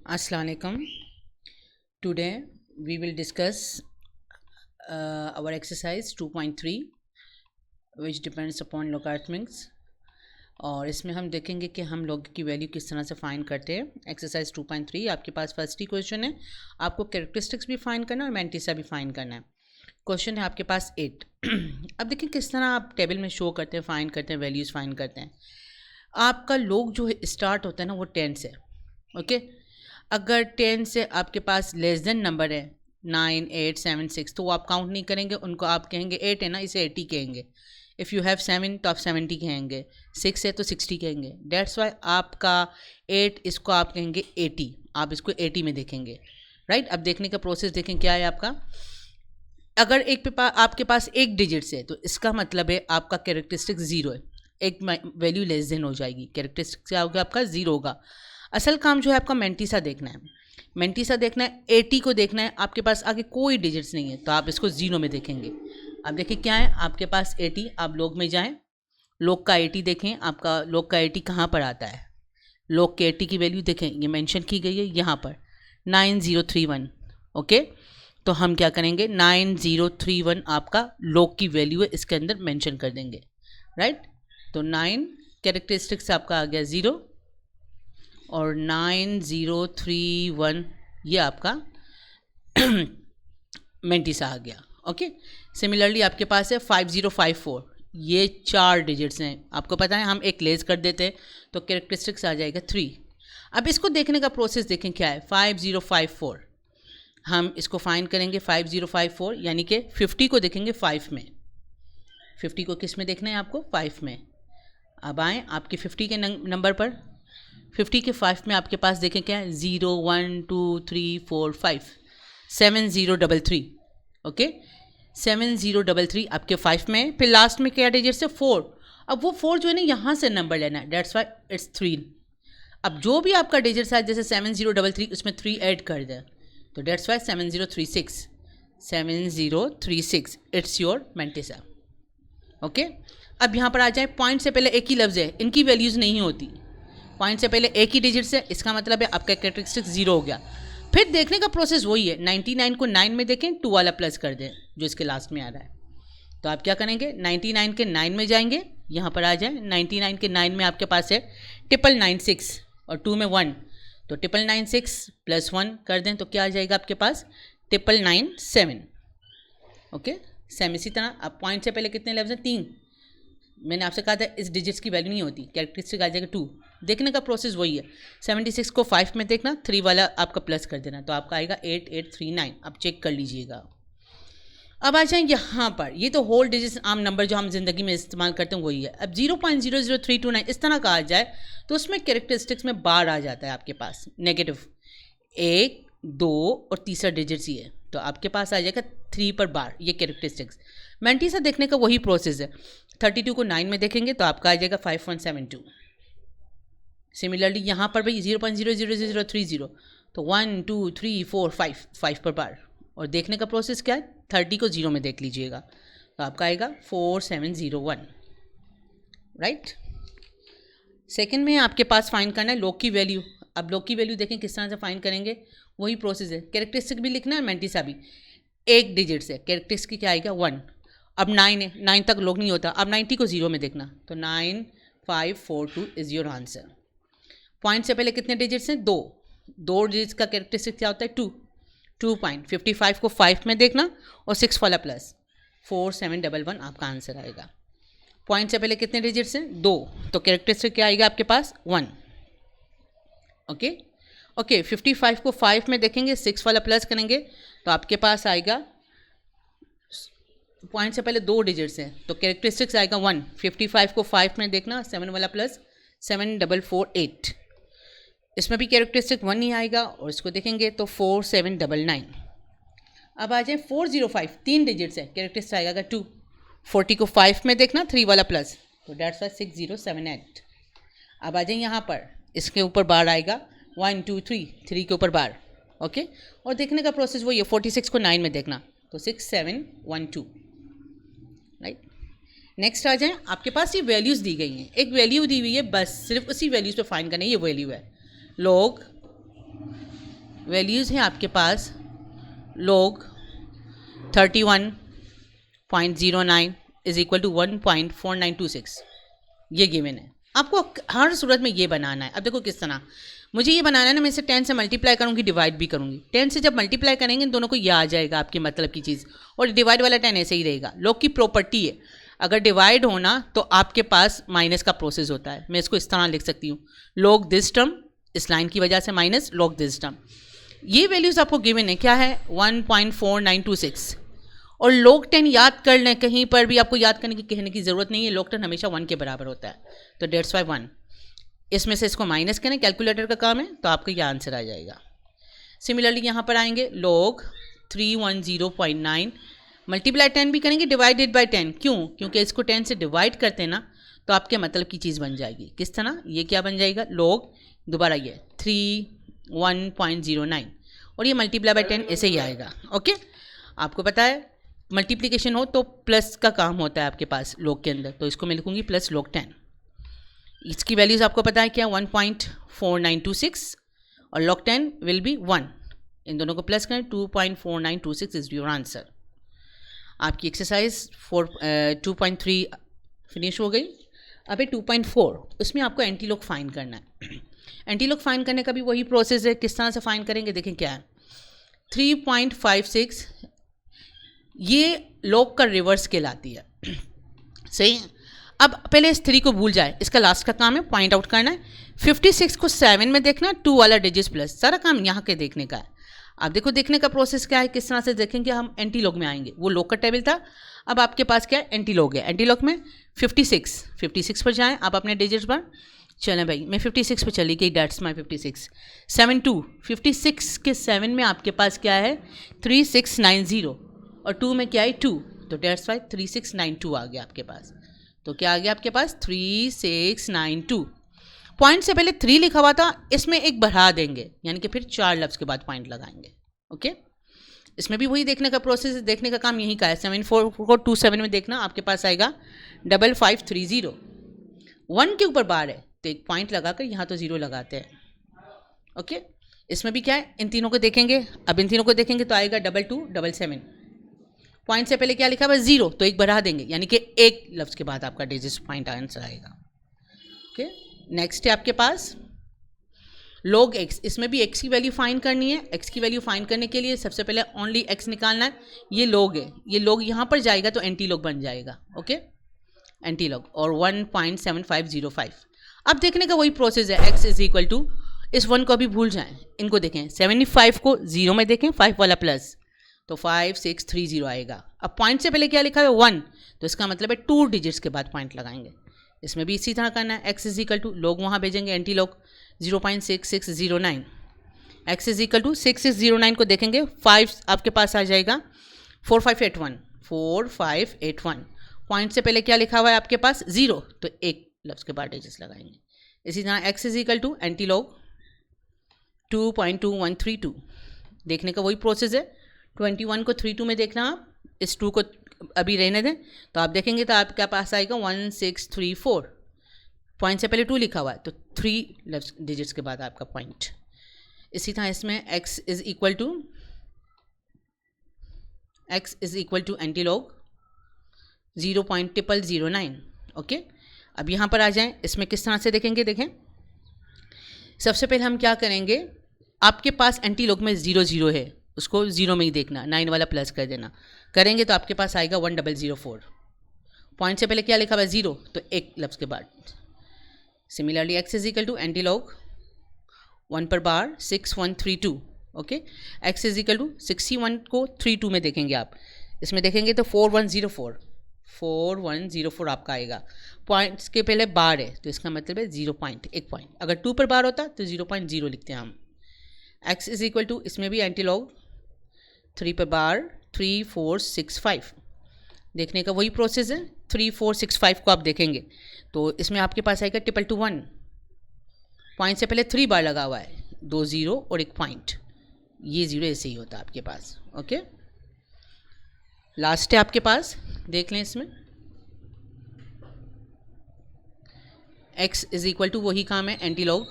Assalamu alaikum. Today we will discuss our exercise 2.3 which depends upon logarithmics और इसमें हम देखेंगे कि हम log की वैल्यू किस तरह से फाइंड करते हैं। एक्सरसाइज 2.3 आपके पास फर्स्ट ही क्वेश्चन है, आपको कैरेक्टरिस्टिक्स भी फाइंड करना है और मैंटिसा भी फाइंड करना है। क्वेश्चन है आपके पास 8। अब देखिए किस तरह आप टेबल में शो करते हैं, फाइंड करते हैं, वैल्यूज़ फाइंड करते हैं। आपका log जो स्टार्ट होता है ना वो 10 से, ओके। अगर 10 से आपके पास लेस देन नंबर है 9, 8, 7, 6 तो वो आप काउंट नहीं करेंगे, उनको आप कहेंगे 8 है ना, इसे 80 कहेंगे। इफ़ यू हैव 7 तो आप 70 कहेंगे, 6 है तो 60 कहेंगे। डेट्स वाई आपका 8 इसको आप कहेंगे 80, आप इसको 80 में देखेंगे, राइट। अब देखने का प्रोसेस देखें क्या है आपका। अगर आपके पास एक डिजिट से तो इसका मतलब है आपका कैरेक्टरिस्टिक 0 है, एक वैल्यू लेस देन हो जाएगी, कैरेक्टरिस्टिक क्या होगा आपका 0 होगा। असल काम जो है आपका मैंटिसा देखना है, मैंटिसा देखना है, 80 को देखना है। आपके पास आगे कोई डिजिट्स नहीं है तो आप इसको 0 में देखेंगे। अब देखिए क्या है आपके पास 80, आप लोग में जाएं, लोग का 80 देखें, आपका लोग का 80 कहाँ पर आता है। लोग के 80 की वैल्यू देखें, ये मेंशन की गई है यहाँ पर 9031, ओके। तो हम क्या करेंगे 9031 आपका लोग की वैल्यू है, इसके अंदर मेंशन कर देंगे, राइट। तो 9 कैरेक्टरिस्टिक्स आपका आ गया 0 और 9031 ये आपका मेंटिसा आ गया, ओके। सिमिलरली आपके पास है 5054, ये 4 डिजिट्स हैं, आपको पता है हम एक लेस कर देते हैं तो कैरेक्टरिस्टिक्स आ जाएगा 3। अब इसको देखने का प्रोसेस देखें क्या है। 5054 हम इसको फाइंड करेंगे, 5054 यानी कि 50 को देखेंगे 5 में। 50 को किस में देखना है आपको, 5 में। अब आएँ आपके 50 के नंबर पर, 50 के 5 में आपके पास देखें क्या है 0 1 2 3 4 5 7033, ओके। 7033 आपके 5 में है, फिर लास्ट में क्या डिजिट से 4। अब वो 4 जो है ना यहाँ से नंबर लेना है, डेट्स वाई इट्स 3। अब जो भी आपका डिजिट है जैसे 7033 उसमें 3 ऐड कर दें तो that's why 7036, 7036 it's your mantissa, okay. अब यहाँ पर आ जाए, पॉइंट से पहले एक ही लफ्ज़ है, इनकी वैल्यूज़ नहीं होती। पॉइंट से पहले एक ही डिजिट है, इसका मतलब है आपका कैरेक्टरिस्टिक 0 हो गया। फिर देखने का प्रोसेस वही है, 99 को 9 में देखें, 2 वाला प्लस कर दें जो इसके लास्ट में आ रहा है। तो आप क्या करेंगे 99 के 9 में जाएंगे, यहाँ पर आ जाए 99 के 9 में आपके पास है 996 और 2 में 1, तो 996 प्लस 1 कर दें तो क्या आ जाएगा आपके पास 997, ओके। सेम इसी तरह अब पॉइंट से पहले कितने लफ्ज़ हैं 3, मैंने आपसे कहा था इस डिजिट्स की वैल्यू नहीं होती, कैरेक्टरिस्टिक आ जाएगा 2। देखने का प्रोसेस वही है, 76 को 5 में देखना, 3 वाला आपका प्लस कर देना तो आपका आएगा 8839। आप चेक कर लीजिएगा। अब आ जाए यहाँ पर, ये तो होल डिजिट्स आम नंबर जो हम जिंदगी में इस्तेमाल करते हैं वही है। अब 0.00329 इस तरह का आ जाए तो उसमें कैरेक्टरिस्टिक्स में बार आ जाता है आपके पास नेगेटिव, 1 2 और तीसरा डिजिट्स ही है तो आपके पास आ जाएगा 3 पर बार, ये कैरेक्टरिस्टिक्स। मैंटिसा देखने का वही प्रोसेस है, 32 को 9 में देखेंगे तो आपका आ जाएगा 5172। सिमिलरली यहाँ पर भाई 0.00030 तो 1 2 3 4 5 पर बार, और देखने का प्रोसेस क्या है 30 को 0 में देख लीजिएगा तो आपका आएगा 4701, राइट। सेकेंड में आपके पास फाइंड करना है लोग की वैल्यू। अब लोग की वैल्यू देखें किस तरह से फाइंड करेंगे, वही प्रोसेस है, कैरेक्टरिस्टिक भी लिखना है मैंटिसा भी। एक डिजिट से कैरेक्टरिस्टिक क्या आएगा 1। अब 9 है, 9 तक लोग नहीं होता, अब 90 को 0 में देखना तो 9542 इज़ योर आंसर। पॉइंट से पहले कितने डिजिट्स हैं 2, 2 डिजिट्स का कैरेक्टरिस्टिक क्या होता है 2, 2.55 को 5 में देखना और 6 वाला प्लस 4711 आपका आंसर आएगा। पॉइंट से पहले कितने डिजिट्स हैं 2, तो कैरेक्टरिस्टिक क्या आएगा आपके पास 1, ओके। 55 को 5 में देखेंगे, 6 वाला प्लस करेंगे तो आपके पास आएगा, पॉइंट से पहले 2 डिजिट्स हैं तो कैरेक्टरिस्टिक्स आएगा 1। 55 को 5 में देखना, 7 वाला प्लस 7448, इसमें भी कैरेक्टरिस्टिक 1 ही आएगा और इसको देखेंगे तो 4799। अब आ जाए 405, 3 डिजिट्स है, कैरेक्टरिस्टिक आएगा 2। 40 को 5 में देखना, 3 वाला प्लस तो डेट्स वाई 6078। अब आ जाए यहाँ पर, इसके ऊपर बार आएगा 1 2 3 के ऊपर बार, ओके। और देखने का प्रोसेस वही है, 46 को 9 में देखना तो 6712, राइट। नेक्स्ट आ जाए, आपके पास ये वैल्यूज़ दी गई हैं, एक वैल्यू दी हुई है, बस सिर्फ उसी वैल्यूज़ पे फाइंड करना है, ये वैल्यू है log वैल्यूज़ हैं आपके पास log 31.09 इज इक्वल टू 1.4926, ये गिवन है। आपको हर सूरत में ये बनाना है। अब देखो किस तरह मुझे ये बनाना है ना, मैं इसे 10 से मल्टीप्लाई करूँगी, डिवाइड भी करूँगी। 10 से जब मल्टीप्लाई करेंगे इन दोनों को ये आ जाएगा आपके मतलब की चीज़, और डिवाइड वाला 10 ऐसे ही रहेगा। log की प्रॉपर्टी है, अगर डिवाइड होना तो आपके पास माइनस का प्रोसेस होता है। मैं इसको इस तरह लिख सकती हूँ, log दिस टर्म, इस लाइन की वजह से माइनस log दिस टर्म। ये वैल्यूज़ आपको गिवन है, क्या है 1.4926। और log 10 याद कर लें, कहीं पर भी आपको याद करने की कहने की ज़रूरत नहीं है, log 10 हमेशा 1 के बराबर होता है, तो डेट्स वाई 1। इसमें से इसको माइनस करें, कैलकुलेटर का काम है, तो आपको ये आंसर आ जाएगा। सिमिलरली यहाँ पर आएंगे log 310.9 मल्टीप्लाई 10 भी करेंगे, डिवाइडेड बाई 10। क्यों? क्योंकि इसको 10 से डिवाइड करते हैं ना, तो आपके मतलब की चीज़ बन जाएगी। किस तरह? ये क्या बन जाएगा, log दोबारा ये 31.09 और ये मल्टीप्लाई बाई 10 ऐसे ही आएगा। ओके, आपको पता है मल्टीप्लिकेशन हो तो प्लस का काम होता है आपके पास log के अंदर, तो इसको मैं लिखूँगी प्लस log 10। इसकी वैल्यूज़ आपको पता है क्या, 1.4926 और log 10 विल बी 1। इन दोनों को प्लस करें, 2.4926 इज़ योर आंसर। आपकी एक्सरसाइज 2.3 फिनिश हो गई। अब 2.4, उसमें आपको एंटी लॉग फाइंड करना है। एंटी लॉग फाइंड करने का भी वही प्रोसेस है। किस तरह से फाइंड करेंगे, देखें क्या है, 3.56 ये लॉग का रिवर्स कहलाती है। सही है। अब पहले इस 3 को भूल जाए, इसका लास्ट का काम है पॉइंट आउट करना है। 56 को 7 में देखना, 2 वाला डिजिट प्लस, सारा काम यहाँ के देखने का है। अब देखो देखने का प्रोसेस क्या है, किस तरह से देखेंगे हम। एंटी लॉग में आएंगे, वो लॉग का टेबल था, अब आपके पास क्या है, एंटी लॉग है। एंटी लॉग में 56 पर जाएं आप अपने डिजिट्स पर। चलें भाई, मैं 56 पे चली गई, डेट्स माई 56। 7 2, 56 के 7 में आपके पास क्या है, 3690 और 2 में क्या है 2, तो डेट्स वाई 3692 आ गया आपके पास। तो क्या आ गया आपके पास, 3692। पॉइंट से पहले 3 लिखा हुआ था, इसमें एक बढ़ा देंगे, यानी कि फिर 4 लफ्ज़ के बाद पॉइंट लगाएंगे। ओके, इसमें भी वही देखने का प्रोसेस है, देखने का काम यही का है। 74 को 27 में देखना, आपके पास आएगा 5530। 1 के ऊपर बार है तो एक पॉइंट लगाकर यहाँ तो 0 लगाते हैं। ओके, इसमें भी क्या है, इन तीनों को देखेंगे। अब इन तीनों को देखेंगे तो आएगा 2277। पॉइंट से पहले क्या लिखा हुआ है, 0, तो एक बढ़ा देंगे, यानी कि एक लफ्ज़ के बाद आपका डिजिट पॉइंट आंसर आएगा। ओके, नेक्स्ट है आपके पास log x। इसमें भी x की वैल्यू फाइंड करनी है। x की वैल्यू फाइंड करने के लिए सबसे पहले ओनली x निकालना है। ये log है, ये log यहाँ पर जाएगा तो एंटी log बन जाएगा। ओके, एंटी log और 1.7505। अब देखने का वही प्रोसेस है, x इज इक्वल टू, इस 1 को अभी भूल जाएं, इनको देखें। 75 को 0 में देखें, 5 वाला प्लस, तो 5630 आएगा। अब पॉइंट से पहले क्या लिखा है 1, तो इसका मतलब है 2 डिजिट्स के बाद पॉइंट लगाएंगे। इसमें भी इसी तरह करना है। x is equal to, log वहाँ भेजेंगे, anti log 0.6609। x is equal to 6609 को देखेंगे, 5 आपके पास आ जाएगा 4581। पॉइंट से पहले क्या लिखा हुआ है आपके पास 0, तो एक लफ्ज़ के बाद डिजिट्स लगाएंगे। इसी तरह x is equal to anti log 2.2132। देखने का वही प्रोसेस है। 21 को 32 में देखना आप, इस 2 को अभी रहने दें, तो आप देखेंगे तो आपके पास आएगा 1634। पॉइंट से पहले 2 लिखा हुआ है तो 3 डिजिट्स के बाद आपका पॉइंट। इसी तरह इसमें x is equal to anti log 0.0009। Okay, अब यहाँ पर आ जाएं, इसमें किस तरह से देखेंगे, देखें। सबसे पहले हम क्या करेंगे, आपके पास एंटी log में 0 है, उसको 0 में ही देखना, 9 वाला प्लस कर देना। करेंगे तो आपके पास आएगा 1004। पॉइंट से पहले क्या लिखा हुआ है 0, तो एक लफ्ज़ के बाद। Similarly x is equal to anti log 1 पर bar 6132। Okay, x is equal to 61 को 32 में देखेंगे आप, इसमें देखेंगे तो 4104 आपका आएगा। पॉइंट्स के पहले बार है तो इसका मतलब है 0 पॉइंट, एक पॉइंट। अगर 2 पर बार होता तो 0.0 लिखते हैं हम। x इज इक्वल टू, इसमें भी एंटी log 3 पर बार 3465। देखने का वही प्रोसेस है। 3465 को आप देखेंगे तो इसमें आपके पास आएगा 221। पॉइंट से पहले 3 बार लगा हुआ है, 2 0 और एक पॉइंट, ये 0 ऐसे ही होता है आपके पास। ओके, लास्ट है आपके पास, देख लें इसमें x इज इक्वल टू वही काम है, एंटी log